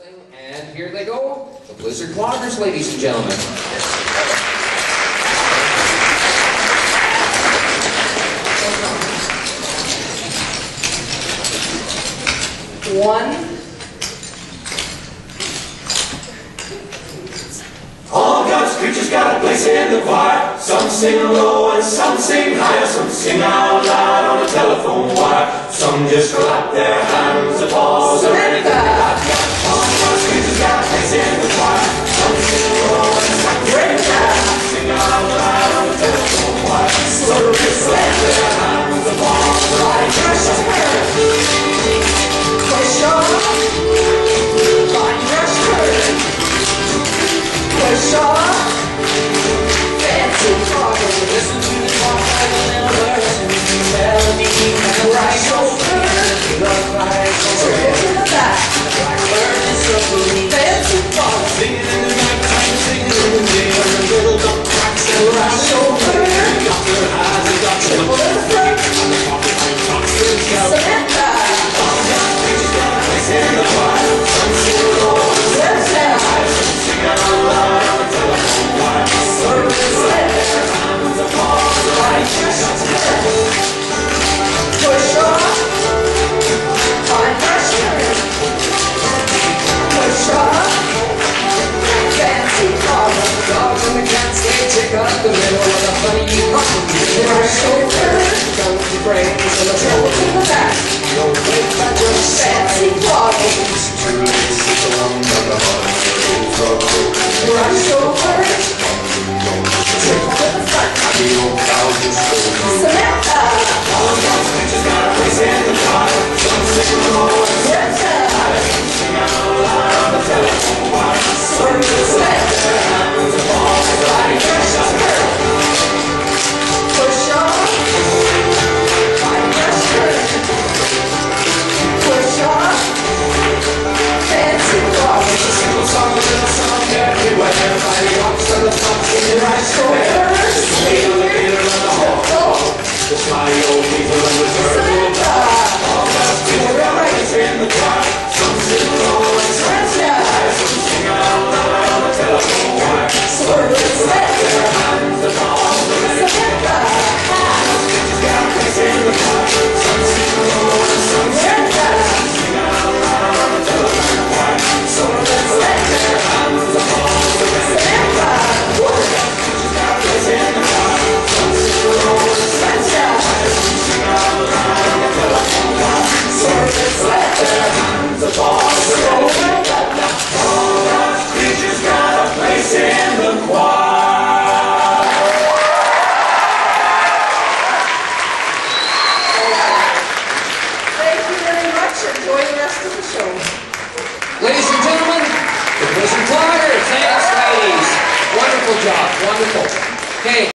And here they go, the Blizzard Cloggers, ladies and gentlemen. One. All God's creatures got a place in the choir. Some sing low and some sing higher. Some sing out loud on a telephone wire. Some just clap their hands, applause, and